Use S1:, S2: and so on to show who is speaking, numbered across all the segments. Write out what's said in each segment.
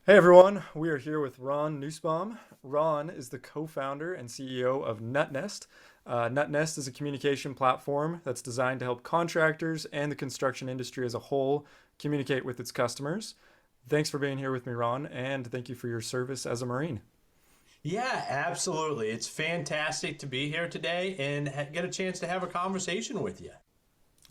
S1: Hey everyone, we are here with Ron Nussbaum. Ron is the co-founder and CEO of Nuttnest. Nuttnest is a communication platform that's designed to help contractors and the construction industry as a whole communicate with its customers. Thanks for being here with me, Ron, and thank you for your service as a Marine.
S2: Yeah, absolutely. It's fantastic to be here today and get a chance to have a conversation with you.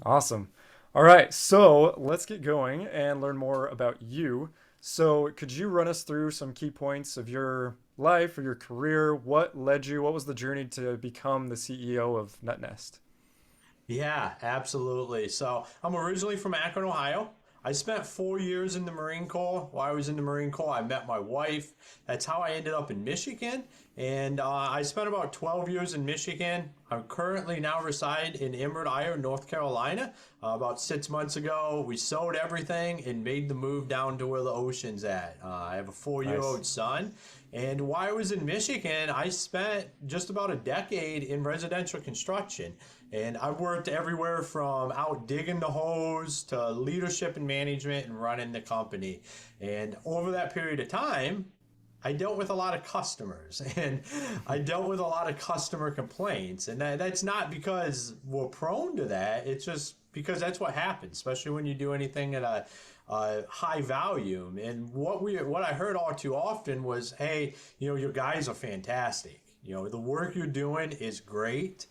S1: Awesome. All right, so let's get going and learn more about you. So, could you run us through some key points of your life or your career? What led you? What was the journey to become the CEO of Nuttnest?
S2: Yeah, absolutely. So I'm originally from Akron, Ohio. I spent 4 years in the Marine Corps. While I was in the Marine Corps, I met my wife. That's how I ended up in Michigan. And I spent about 12 years in Michigan. I'm currently now reside in Inward, Iowa, North Carolina. About 6 months ago, we sold everything and made the move down to where the ocean's at. I have a 4 year
S1: Nice.
S2: old son. And while I was in Michigan, I spent just about a decade in residential construction. And I worked everywhere from out digging the hose to leadership and management and running the company. And over that period of time, I dealt with a lot of customers and I dealt with a lot of customer complaints. And that's not because we're prone to that. It's just because that's what happens, especially when you do anything at a high volume. And what I heard all too often was, hey, your guys are fantastic. The work you're doing is great.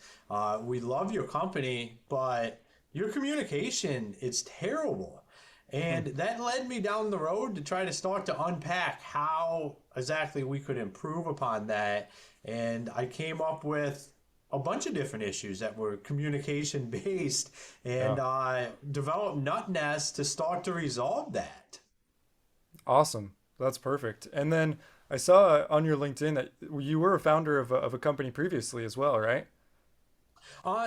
S2: We love your company, but your communication is terrible.
S1: Hmm.
S2: And that led me down the road to try to start to unpack how exactly we could improve upon that. And I came up with a bunch of different issues that were communication based
S1: Yeah.
S2: and developed Nuttnest to start to resolve that.
S1: Awesome. That's perfect. And then I saw on your LinkedIn that you were a founder of a company previously as well, right?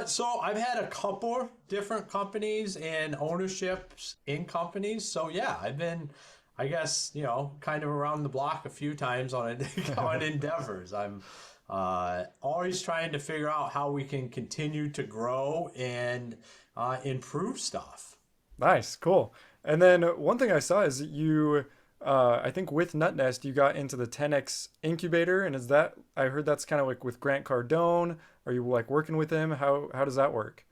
S2: So I've had a couple different companies and ownerships in companies. So yeah, I've been, I guess, kind of around the block a few times on it, on endeavors. I'm always trying to figure out how we can continue to grow and improve stuff.
S1: Nice, cool. And then one thing I saw is that I think with Nuttnest, you got into the 10X incubator, and is that, I heard that's kind of like with Grant Cardone. Are you like working with him? How does that work?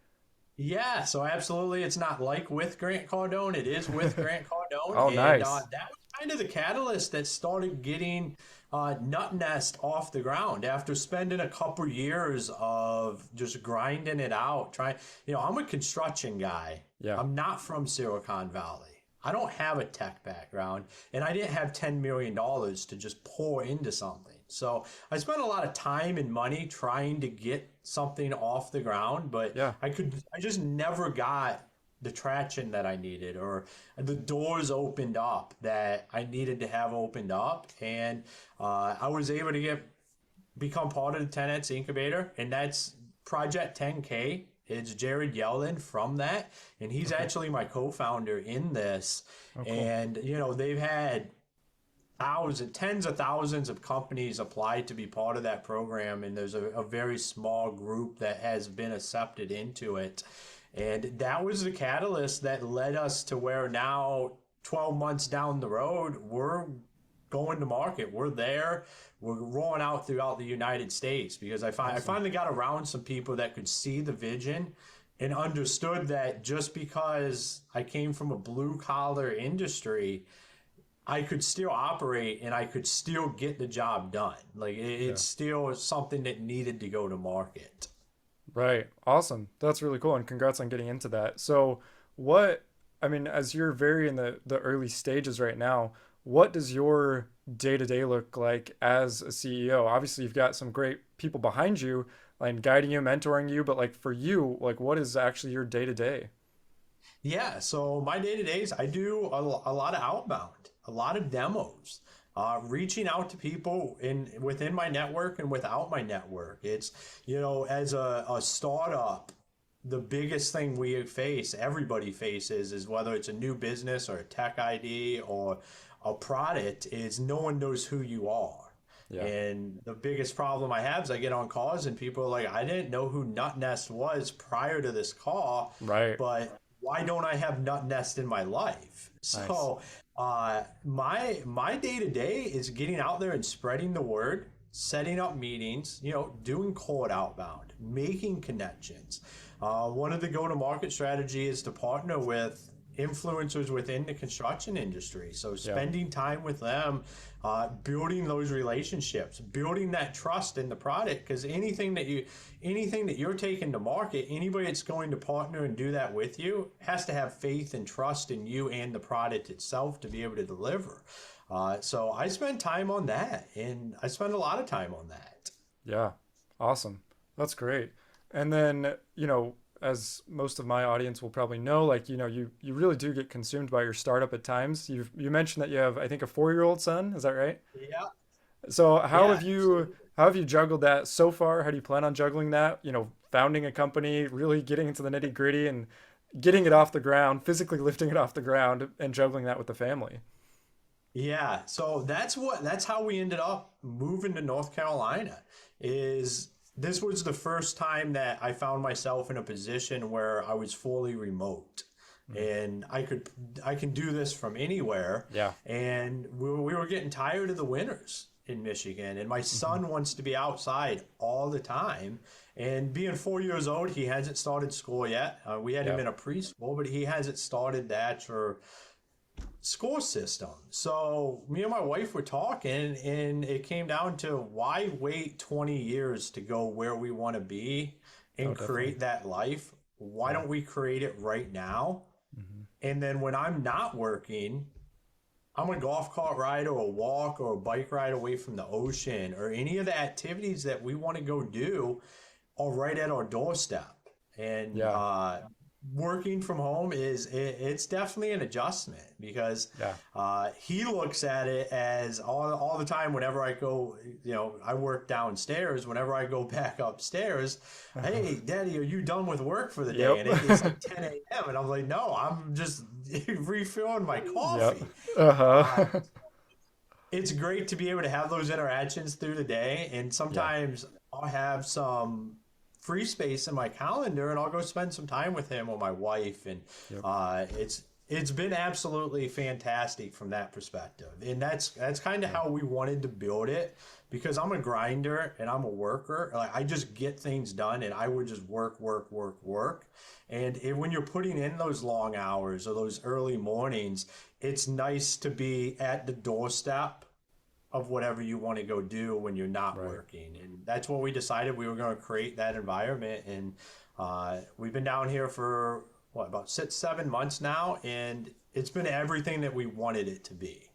S2: Yeah, so absolutely, it's not like with Grant Cardone. It is with Grant Cardone,
S1: Oh,
S2: and
S1: nice.
S2: that was kind of the catalyst that started getting Nuttnest off the ground. After spending a couple years of just grinding it out, trying. I'm a construction guy.
S1: Yeah.
S2: I'm not from Silicon Valley. I don't have a tech background, and I didn't have $10 million to just pour into something. So I spent a lot of time and money trying to get something off the ground, but
S1: Yeah.
S2: I just never got the traction that I needed or the doors opened up that I needed to have opened up. And I was able to become part of the 10X incubator, and that's Project 10K. It's Jared Yellen from that, and he's
S1: Okay.
S2: actually my co-founder in this.
S1: Oh, cool.
S2: And they've had thousands, tens of thousands of companies apply to be part of that program, and there's a very small group that has been accepted into it. And that was the catalyst that led us to where now, 12 months down the road, we're going to market. We're there. We're rolling out throughout the United States because I
S1: Awesome.
S2: finally got around some people that could see the vision and understood that just because I came from a blue collar industry, I could still operate and I could still get the job done. Like
S1: Yeah.
S2: it's still something that needed to go to market.
S1: Right. Awesome. That's really cool. And congrats on getting into that. So, what, I mean, as you're very in the early stages right now, what does your day to day look like as a CEO? Obviously, you've got some great people behind you, like guiding you, mentoring you, but like for you, like what is actually your day to day?
S2: Yeah, so my day to days, I do a lot of outbound, a lot of demos, reaching out to people in within my network and without my network. It's, as a startup, the biggest thing we face, everybody faces, is whether it's a new business or a tech ID or a product, is no one knows who you are.
S1: Yeah.
S2: And the biggest problem I have is I get on calls and people are like, I didn't know who Nuttnest was prior to this call,
S1: Right.
S2: but why don't I have Nuttnest in my life?
S1: Nice.
S2: So my day to day is getting out there and spreading the word, setting up meetings, doing cold outbound, making connections. One of the go to market strategy is to partner with influencers within the construction industry. So
S1: Yeah.
S2: spending time with them, building those relationships, building that trust in the product. Because anything that you're taking to market, anybody that's going to partner and do that with you has to have faith and trust in you and the product itself to be able to deliver. So I spend time on that, and I spend a lot of time on that.
S1: Yeah. Awesome. That's great. And then, as most of my audience will probably know, like, you really do get consumed by your startup at times. You mentioned that you have, I think, a 4-year-old son. Is that right?
S2: Yeah,
S1: So how
S2: yeah,
S1: have you
S2: absolutely.
S1: how have you juggled that so far? How do you plan on juggling that? Founding a company, really getting into the nitty gritty and getting it off the ground, physically lifting it off the ground and juggling that with the family.
S2: Yeah, so that's how we ended up moving to North Carolina. Is this was the first time that I found myself in a position where I was fully remote,
S1: Mm.
S2: and I can do this from anywhere.
S1: Yeah.
S2: And we were getting tired of the winters in Michigan, and my
S1: Hmm.
S2: son wants to be outside all the time. And being 4 years old, he hasn't started school yet. We had him
S1: Yeah.
S2: in a preschool, but he hasn't started that for school system. So me and my wife were talking, and it came down to why wait 20 years to go where we want to be
S1: Oh,
S2: and
S1: definitely.
S2: create that life? Why
S1: Yeah.
S2: don't we create it right now?
S1: Hmm.
S2: And then when I'm not working, I'm a golf cart ride or a walk or a bike ride away from the ocean or any of the activities that we want to go do are right at our doorstep. And
S1: Yeah.
S2: working from home it's definitely an adjustment because
S1: Yeah.
S2: he looks at it as all the time whenever I go, I work downstairs. Whenever I go back upstairs,
S1: Uh-huh.
S2: hey, Daddy, are you done with work for the day?
S1: Yep.
S2: And it's like 10 a.m. And I'm like, no, I'm just refilling my
S1: Yep.
S2: coffee. Uh,
S1: Uh-huh.
S2: it's great to be able to have those interactions through the day. And
S1: Yeah.
S2: sometimes I'll have some free space in my calendar and I'll go spend some time with him or my wife. And
S1: Yep.
S2: it's been absolutely fantastic from that perspective. And that's kind of
S1: Yeah.
S2: how we wanted to build it because I'm a grinder and I'm a worker. Like I just get things done and I would just work, work, work, work. And when you're putting in those long hours or those early mornings, it's nice to be at the doorstep of whatever you want to go do when you're not
S1: Right.
S2: working. And that's what we decided we were going to create that environment. And we've been down here for what, about 6, 7 months now. And it's been everything that we wanted it to be.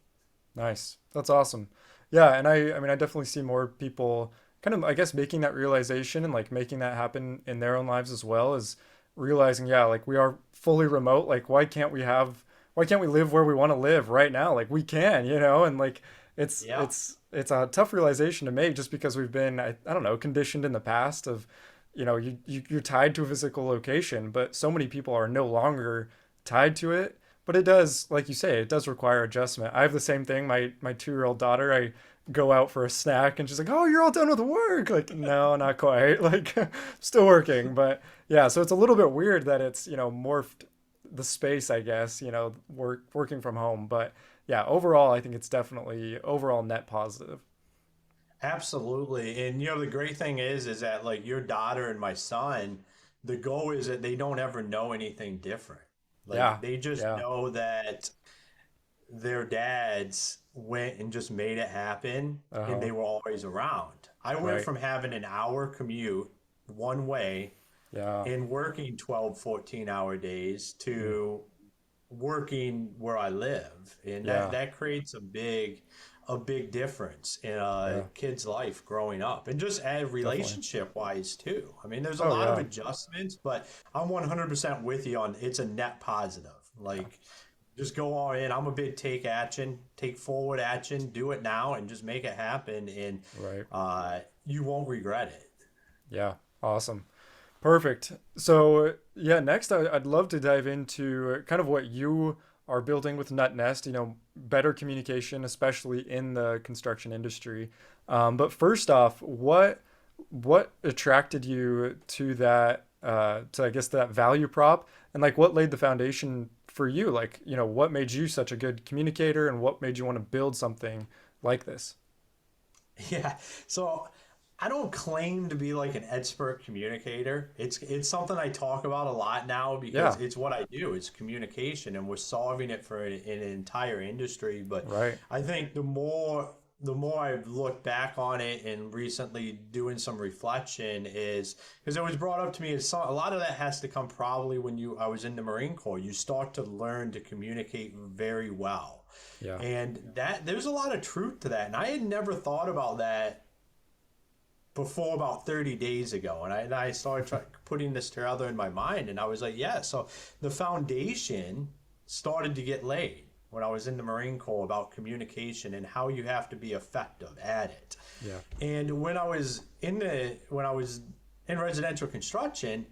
S1: Nice. That's awesome. Yeah, and I mean I definitely see more people kind of I guess making that realization and like making that happen in their own lives as well as realizing, yeah, like we are fully remote, like why can't we live where we want to live right now? Like we can, and like it's
S2: Yeah.
S1: it's it's a tough realization to make just because we've been I don't know, conditioned in the past of you're tied to a physical location, but so many people are no longer tied to it. But it does, like you say, it does require adjustment. I have the same thing. My 2-year-old daughter, I go out for a snack and she's like, "Oh, you're all done with work." Like, no, not quite. Like, still working. But yeah, so it's a little bit weird that it's morphed the space, I guess. Working from home. But yeah, overall, I think it's definitely overall net positive.
S2: Absolutely. And the great thing is that like your daughter and my son, the goal is that they don't ever know anything different. Like
S1: Yeah,
S2: they just
S1: yeah,
S2: know that their dads went and just made it happen
S1: uh
S2: and
S1: huh,
S2: they were always around. I went
S1: right,
S2: from having an hour commute one way
S1: yeah,
S2: and working 12, 14-hour days
S1: mm,
S2: to working where I live. And that
S1: yeah,
S2: that creates a big difference in a
S1: yeah,
S2: kid's life growing up and just add
S1: definitely.
S2: relationship wise too. I mean, there's a
S1: Oh
S2: lot of
S1: yeah,
S2: adjustments, but I'm 100% with you on it's a net positive.
S1: yeah,
S2: Like just go all in. I'm a big take action, take forward action, do it now, and just make it happen. And
S1: right,
S2: you won't regret it.
S1: yeah, awesome. Perfect. So, yeah, next I'd love to dive into kind of what you are building with Nuttnest, better communication, especially in the construction industry. But first off, what attracted you to that? to I guess that value prop, and like what laid the foundation for you? Like, what made you such a good communicator, and what made you want to build something like this?
S2: Yeah. So I don't claim to be like an expert communicator. It's something I talk about a lot now because
S1: Yeah,
S2: it's what I do. It's communication, and we're solving it for an entire industry. But
S1: right.
S2: I think the more I've looked back on it and recently doing some reflection is because it was brought up to me as a lot of that has to come probably when I was in the Marine Corps. You start to learn to communicate very well.
S1: Yeah.
S2: And that there's a lot of truth to that. And I had never thought about that before about 30 days ago. And I started putting this together in my mind. And I was like, yeah, so the foundation started to get laid when I was in the Marine Corps about communication and how you have to be effective at it.
S1: Yeah.
S2: And when I was in residential construction,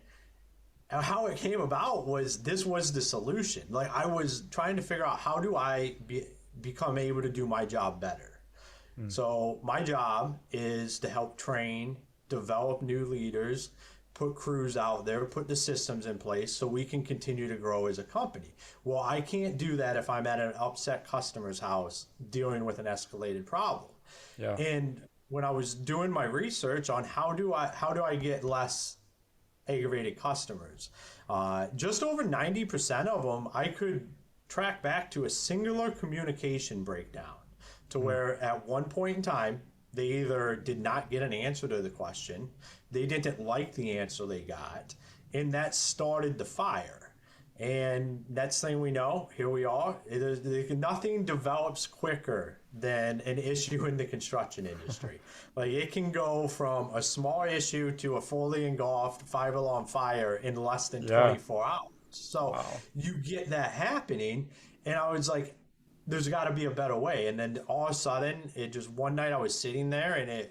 S2: how it came about was this was the solution. Like I was trying to figure out how do I become able to do my job better.
S1: Mm.
S2: So my job is to help train, develop new leaders, put crews out there, put the systems in place so we can continue to grow as a company. Well, I can't do that if I'm at an upset customer's house dealing with an escalated problem.
S1: Yeah.
S2: And when I was doing my research on how do I get less aggravated customers, just over 90% of them I could track back to a singular communication breakdown to
S1: Mm.
S2: where at one point in time they either did not get an answer to the question, they didn't like the answer they got, and that started the fire. And next thing we know, here we are. Nothing develops quicker than an issue in the construction industry. Like it can go from a small issue to a fully engulfed five-alarm fire in less than
S1: Yeah.
S2: 24 hours. So
S1: Wow.
S2: you get that happening, and I was like, there's got to be a better way. And then all of a sudden, it just one night I was sitting there, and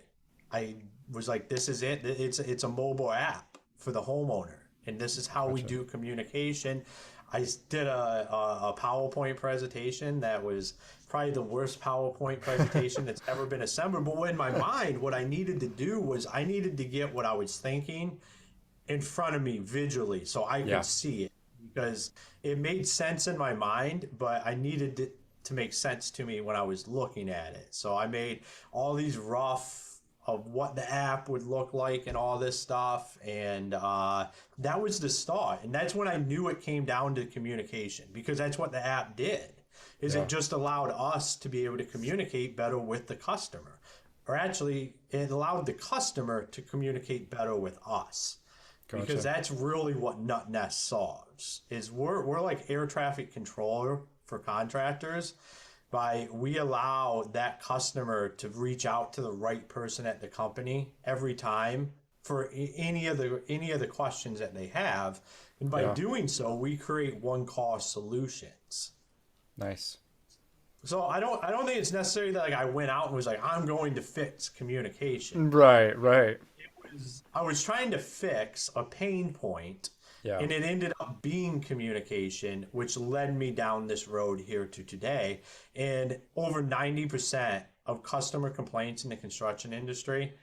S2: I was like, this is it. It's a mobile app for the homeowner, and this is how we
S1: Gotcha.
S2: do communication. I did a PowerPoint presentation that was probably the worst PowerPoint presentation that's ever been assembled. But in my mind, what I needed to do was I needed to get what I was thinking in front of me visually so I could
S1: Yeah.
S2: see it because it made sense in my mind, but I needed it to make sense to me when I was looking at it. So I made all these rough of what the app would look like and all this stuff. And that was the start. And that's when I knew it came down to communication because that's what the app did is
S1: Yeah.
S2: it just allowed us to be able to communicate better with the customer. Or actually, it allowed the customer to communicate better with us because
S1: Gotcha.
S2: that's really what Nuttnest solves is we're like air traffic controller for contractors by we allow that customer to reach out to the right person at the company every time for any of the questions that they have, and by
S1: Yeah.
S2: doing so we create one call solutions.
S1: Nice.
S2: So I don't think it's necessary that like I went out and was like I'm going to fix communication.
S1: Right. Right.
S2: I was trying to fix a pain point,
S1: Yeah.
S2: and it ended up being communication, which led me down this road here to today. And over 90% of customer complaints in the construction industry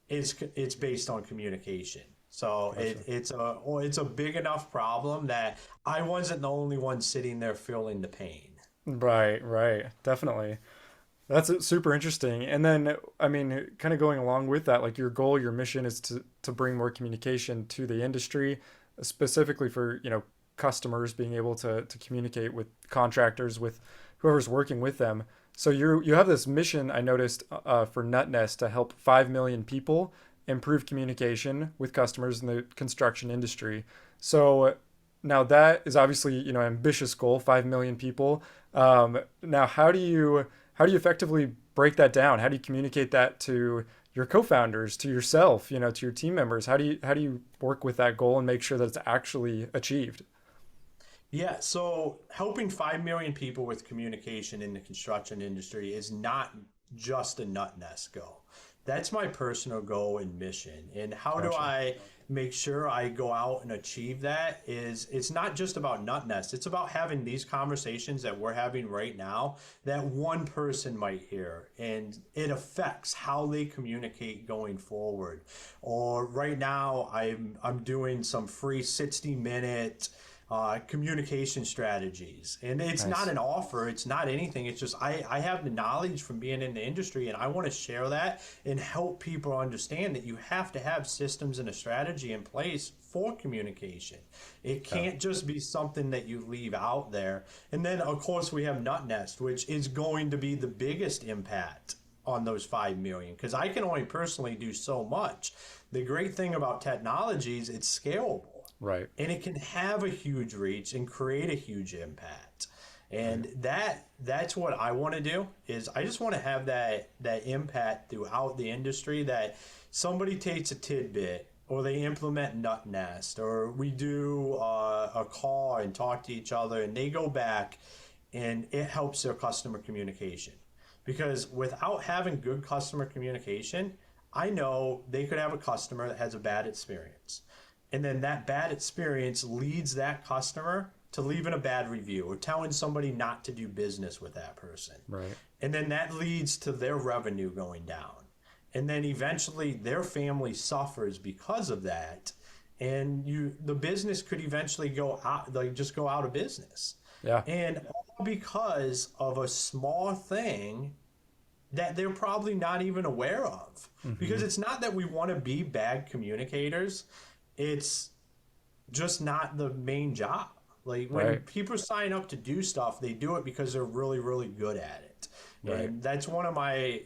S2: it's based on communication. So
S1: Gotcha.
S2: it's a big enough problem that I wasn't the only one sitting there feeling the pain.
S1: Right. Right. Definitely. That's super interesting. And then, I mean, kind of going along with that, like your goal, your mission is to bring more communication to the industry, specifically for, customers being able to communicate with contractors, with whoever's working with them. So you have this mission, I noticed, for Nuttnest to help 5 million people improve communication with customers in the construction industry. So now that is obviously, ambitious goal, 5 million people. Now, how do you effectively break that down? How do you communicate that to your co-founders, to yourself, to your team members? How do you work with that goal and make sure that it's actually achieved?
S2: Yeah, so helping 5 million people with communication in the construction industry is not just a nut nest goal. That's my personal goal and mission. And how do
S1: Gotcha.
S2: I make sure I go out and achieve that is it's not just about Nuttnest. It's about having these conversations that we're having right now that one person might hear, and it affects how they communicate going forward. Or right now, I'm doing some free 60-minute communication strategies. And it's not
S1: Nice.
S2: an offer, it's not anything. It's just I have the knowledge from being in the industry, and I want to share that and help people understand that you have to have systems and a strategy in place for communication. It
S1: Yeah.
S2: can't just be something that you leave out there. And then, of course, we have Nuttnest, which is going to be the biggest impact on those 5 million because I can only personally do so much. The great thing about technology is it's scalable
S1: Right.
S2: and it can have a huge reach and create a huge impact.
S1: Right.
S2: And that's what I want to do is I just want to have that impact throughout the industry that somebody takes a tidbit or they implement Nuttnest or we do a call and talk to each other and they go back and it helps their customer communication. Because without having good customer communication, I know they could have a customer that has a bad experience. And then that bad experience leads that customer to leaving a bad review or telling somebody not to do business with that person.
S1: Right.
S2: And then that leads to their revenue going down. And then eventually their family suffers because of that. And the business could eventually go out, like just go out of business.
S1: Yeah.
S2: And all because of a small thing that they're probably not even aware of.
S1: Mm-hmm.
S2: Because it's not that we want to be bad communicators, it's just not the main job. Like when
S1: Right.
S2: people sign up to do stuff, they do it because they're really, really good at it.
S1: Right.
S2: And that's one of my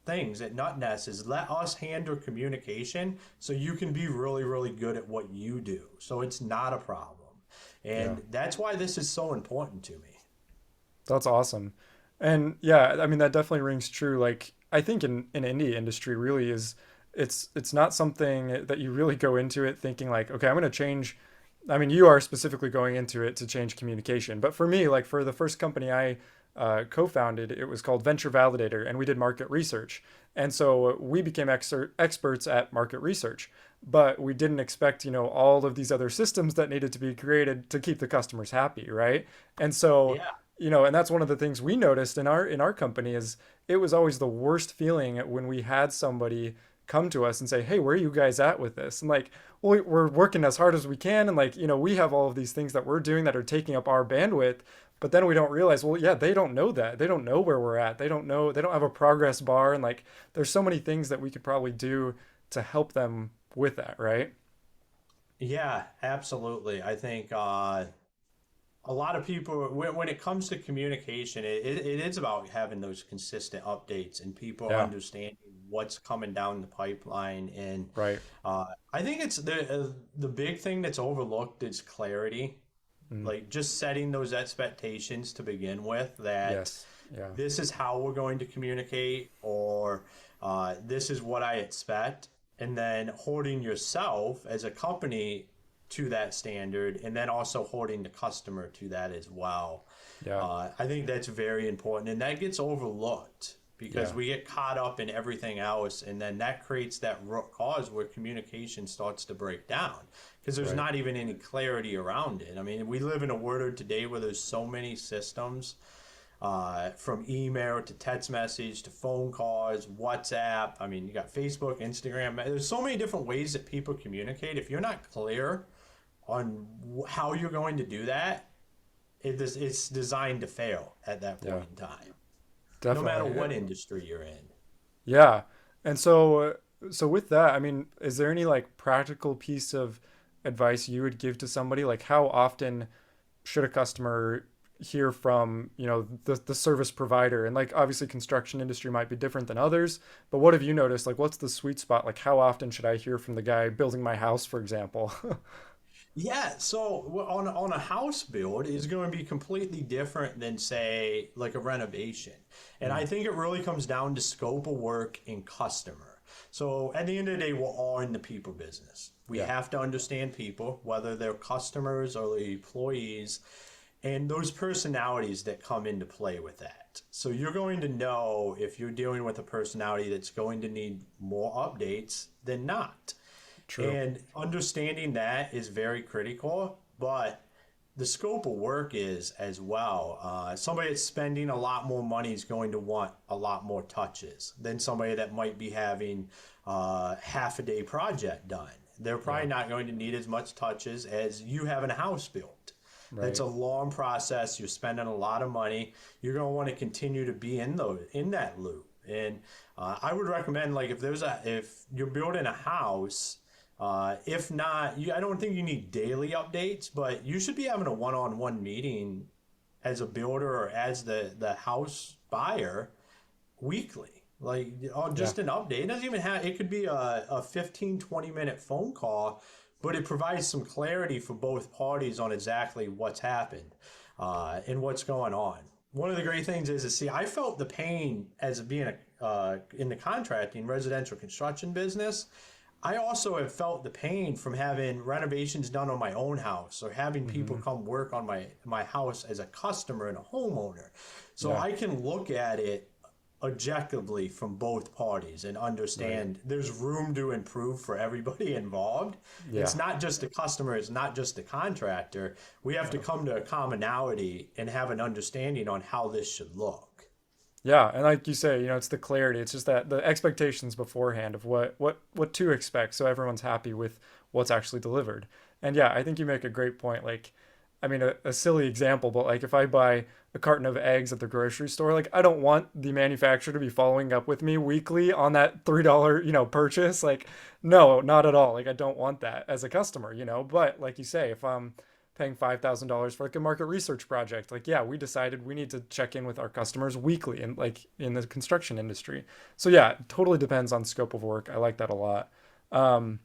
S2: things at Nuttnest is let us handle communication so you can be really, really good at what you do. So it's not a problem.
S1: Yeah.
S2: And that's why this is so important to me.
S1: That's awesome. And yeah, I mean that definitely rings true. Like I think in indie industry really is it's not something that you really go into it thinking like, okay, I'm going to change. I mean, you are specifically going into it to change communication. But for me, like for the first company I co-founded, it was called Venture Validator, and we did market research. And so we became experts at market research, but we didn't expect, all of these other systems that needed to be created to keep the customers happy, right? And so,
S2: Yeah.
S1: and that's one of the things we noticed in our company is it was always the worst feeling when we had somebody come to us and say, "Hey, where are you guys at with this?" And like, well, we're working as hard as we can, and like, we have all of these things that we're doing that are taking up our bandwidth, but then we don't realize, well, yeah, they don't know that. They don't know where we're at. They don't know. They don't have a progress bar, and like, there's so many things that we could probably do to help them with that, right?
S2: Yeah, absolutely. I think a lot of people, when it comes to communication, it is about having those consistent updates and people
S1: Yeah.
S2: understanding what's coming down the pipeline. And
S1: Right.
S2: I think it's the big thing that's overlooked is clarity,
S1: Mm.
S2: like just setting those expectations to begin with that
S1: Yes. Yeah.
S2: this is how we're going to communicate or this is what I expect. And then holding yourself as a company to that standard and then also holding the customer to that as well.
S1: Yeah.
S2: I think that's very important and that gets overlooked because
S1: Yeah.
S2: we get caught up in everything else and then that creates that root cause where communication starts to break down because there's
S1: Right.
S2: not even any clarity around it. I mean, we live in a world today where there's so many systems from email to text message to phone calls, WhatsApp. I mean, you got Facebook, Instagram. There's so many different ways that people communicate. If you're not clear on how you're going to do that, it's designed to fail at that
S1: Yeah.
S2: point in time, no matter
S1: Definitely.
S2: what industry you're in.
S1: Yeah. And so with that, I mean, is there any like practical piece of advice you would give to somebody? Like how often should a customer hear from, the service provider? And like obviously construction industry might be different than others, but what have you noticed? Like what's the sweet spot? Like how often should I hear from the guy building my house, for example?
S2: Yeah, so on a house build is going to be completely different than say like a renovation. And I
S1: Mm.
S2: think it really comes down to scope of work and customer. So at the end of the day, we're all in the people business. We
S1: Yeah.
S2: have to understand people, whether they're customers or employees, and those personalities that come into play with that. So you're going to know if you're dealing with a personality that's going to need more updates than not.
S1: True.
S2: And understanding that is very critical, but the scope of work is as well. Somebody that's spending a lot more money is going to want a lot more touches than somebody that might be having half a day project done. They're
S1: Yeah.
S2: probably not going to need as much touches as you having a house built. It's
S1: Right.
S2: a long process. You're spending a lot of money. You're going to want to continue to be in that loop. And I would recommend, like, if you're building a house, if not, I don't think you need daily updates, but you should be having a one-on-one meeting as a builder or as the house buyer weekly. Like,
S1: Yeah.
S2: just an update. It doesn't even have, it could be a 15, 20-minute phone call, but it provides some clarity for both parties on exactly what's happened and what's going on. One of the great things is to see, I felt the pain as being in the contracting residential construction business. I also have felt the pain from having renovations done on my own house or having people
S1: Hmm.
S2: come work on my house as a customer and a homeowner. So
S1: Yeah.
S2: I can look at it objectively from both parties and
S1: Right.
S2: understand there's room to improve for everybody involved. It's
S1: Yeah.
S2: not just the customer, it's not just the contractor. We have to
S1: No.
S2: come to a commonality and have an understanding on how this should look.
S1: Yeah, and like you say, it's the clarity. It's just that the expectations beforehand of what to expect, so everyone's happy with what's actually delivered. And yeah, I think you make a great point. Like, I mean, a silly example, but like if I buy a carton of eggs at the grocery store, like I don't want the manufacturer to be following up with me weekly on that $3, purchase. Like, no, not at all. Like I don't want that as a customer. But like you say, if I'm paying $5,000 for like a market research project. Like, yeah, we decided we need to check in with our customers weekly and like in the construction industry. So yeah, it totally depends on scope of work. I like that a lot. Um,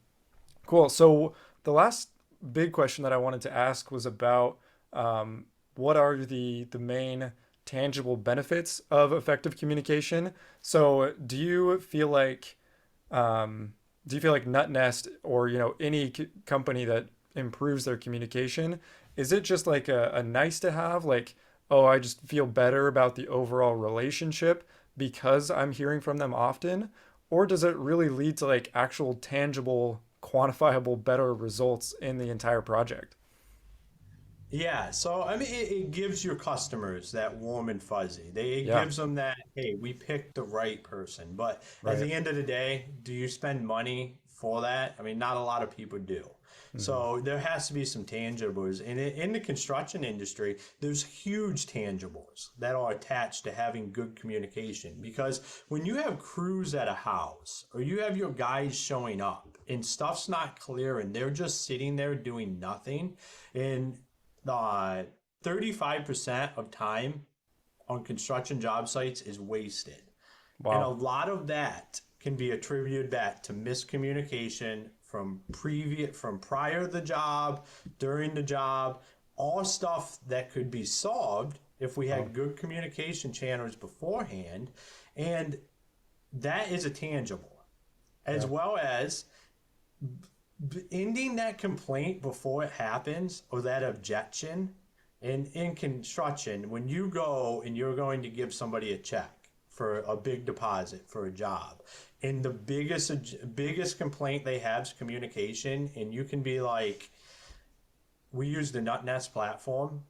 S1: cool. So the last big question that I wanted to ask was about what are the main tangible benefits of effective communication? So um, do you feel like Nuttnest or any company that improves their communication, is it just like a nice to have, like, oh, I just feel better about the overall relationship because I'm hearing from them often, or does it really lead to like actual tangible quantifiable better results in the entire project?
S2: Yeah, so I mean, it gives your customers that warm and fuzzy. It
S1: Yeah.
S2: gives them that, hey, we picked the right person. But at
S1: Right.
S2: the end of the day, do you spend money for that? I mean, not a lot of people do.
S1: Hmm.
S2: So there has to be some tangibles. And in the construction industry, there's huge tangibles that are attached to having good communication. Because when you have crews at a house or you have your guys showing up and stuff's not clear and they're just sitting there doing nothing, and 35% of time on construction job sites is wasted. And a
S1: Wow.
S2: lot of that can be attributed back to miscommunication from prior to the job, during the job, all stuff that could be solved if we
S1: Wow.
S2: had good communication channels beforehand. And that is a tangible, as
S1: Yeah.
S2: well as ending that complaint before it happens or that objection. In construction, when you go and you're going to give somebody a check for a big deposit for a job, and the biggest complaint they have is communication, and you can be like, we use the Nuttnest platform.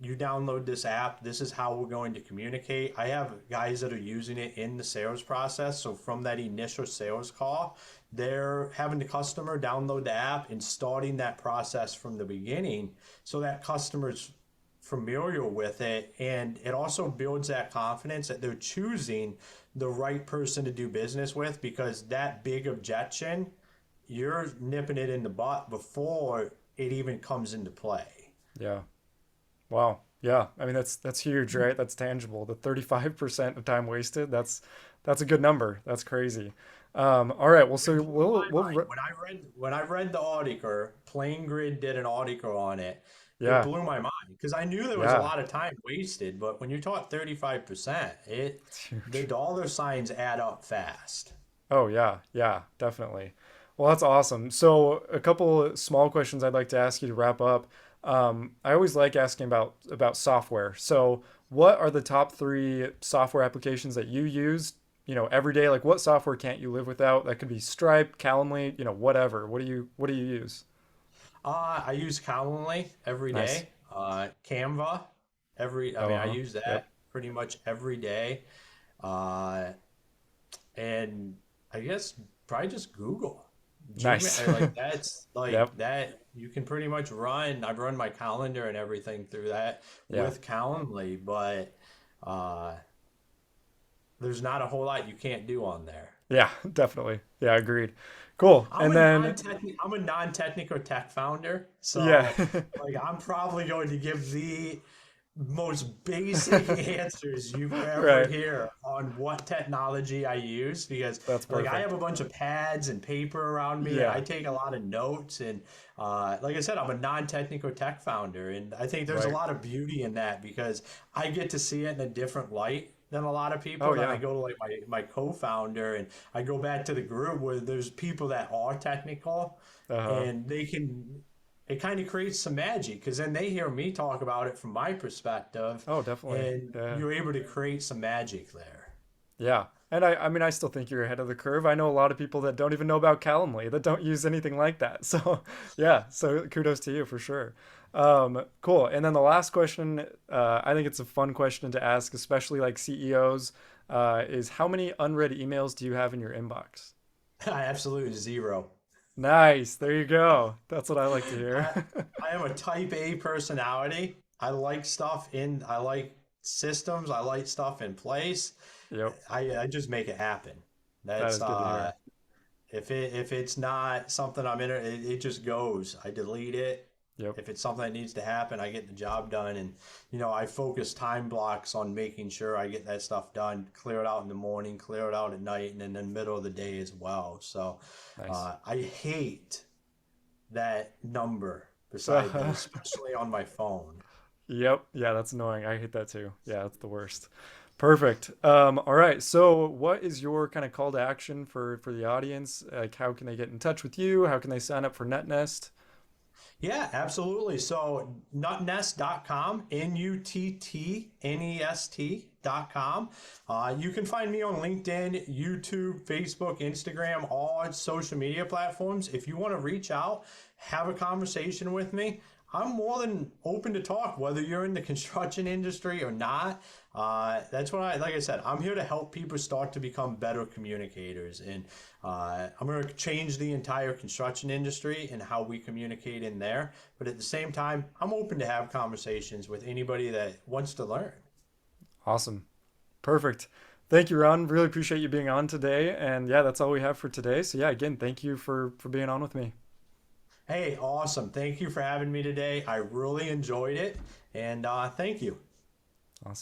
S2: You download this app. This is how we're going to communicate. I have guys that are using it in the sales process. So from that initial sales call, they're having the customer download the app and starting that process from the beginning so that customer's familiar with it. And it also builds that confidence that they're choosing the right person to do business with, because that big objection, you're nipping it in the butt before it even comes into play.
S1: Yeah. Wow. Yeah. I mean, that's huge, right? That's tangible. The 35% of time wasted, that's a good number. That's crazy. All right. Well,
S2: It
S1: so
S2: blew my
S1: we'll
S2: mind when I read the article. Plain Grid did an article on it. It
S1: yeah.
S2: blew my mind because I knew there was a
S1: Yeah.
S2: lot of time wasted, but when you talk 35%,
S1: It's
S2: the
S1: huge.
S2: dollar signs add up fast.
S1: Oh, yeah. Yeah, definitely. Well, that's awesome. So, a couple small questions I'd like to ask you to wrap up. I always like asking about software. So, what are the top three software applications that you use, every day? Like what software can't you live without? That could be Stripe, Calendly, whatever. What do you use?
S2: I use Calendly every
S1: Nice.
S2: day. Canva I
S1: Oh,
S2: mean, I
S1: uh-huh.
S2: use
S1: Yep.
S2: that pretty much every day. Uh, and I guess probably just Google.
S1: Nice.
S2: Gmail, like that's
S1: Yep.
S2: like that. You can pretty much run. I've run my calendar and everything through that
S1: Yeah.
S2: with Calendly, but uh, there's not a whole lot you can't do on there.
S1: Yeah, definitely. Yeah, agreed. Cool. And then
S2: I'm a non-technical tech founder,
S1: yeah.
S2: so like I'm probably going to give the most basic answers you ever
S1: Right.
S2: hear on what technology I use because
S1: That's
S2: like I have
S1: perfect.
S2: a bunch of pads and paper around me and I
S1: Yeah.
S2: take a lot of notes and like I said, I'm a non-technical tech founder and I think there's a
S1: Right.
S2: lot of beauty in that because I get to see it in a different light than a lot of
S1: Oh
S2: people. Then I
S1: yeah.
S2: go to like my co-founder and I go back to the group where there's people that are technical
S1: Uh-huh.
S2: and it kind of creates some magic because then they hear me talk about it from my perspective
S1: Oh, definitely.
S2: and
S1: Yeah.
S2: you're able to create some magic there.
S1: Yeah. And I mean, I still think you're ahead of the curve. I know a lot of people that don't even know about Calendly that don't use anything like that. So, yeah. So kudos to you for sure. Cool. And then the last question, I think it's a fun question to ask, especially like CEOs, is how many unread emails do you have in your inbox?
S2: I absolutely zero.
S1: Nice. There you go. That's what I like to
S2: I
S1: hear.
S2: I am a type A personality. I like systems. I like stuff in place.
S1: Yep.
S2: I just make it happen.
S1: That
S2: That's
S1: is good to hear.
S2: if it's not something I'm in it just goes. I delete it.
S1: Yep.
S2: If it's something that needs to happen, I get the job done. And, I focus time blocks on making sure I get that stuff done, clear it out in the morning, clear it out at night, and then in the middle of the day as well. So
S1: Nice.
S2: I hate that number
S1: So,
S2: beside me, especially on my phone.
S1: yep. Yeah, that's annoying. I hate that too. Yeah, that's the worst. Perfect. All right. So, what is your kind of call to action for the audience? Like, how can they get in touch with you? How can they sign up for Nuttnest?
S2: Yeah, absolutely. So nuttnest.com, Nuttnest.com. You can find me on LinkedIn, YouTube, Facebook, Instagram, all social media platforms. If you want to reach out, have a conversation with me, I'm more than open to talk, whether you're in the construction industry or not. That's what like I said, I'm here to help people start to become better communicators. And I'm going to change the entire construction industry and how we communicate in there. But at the same time, I'm open to have conversations with anybody that wants to learn.
S1: Awesome. Perfect. Thank you, Ron. Really appreciate you being on today. And yeah, that's all we have for today. So yeah, again, thank you for being on with me.
S2: Hey, awesome. Thank you for having me today. I really enjoyed it. And thank you.
S1: Awesome.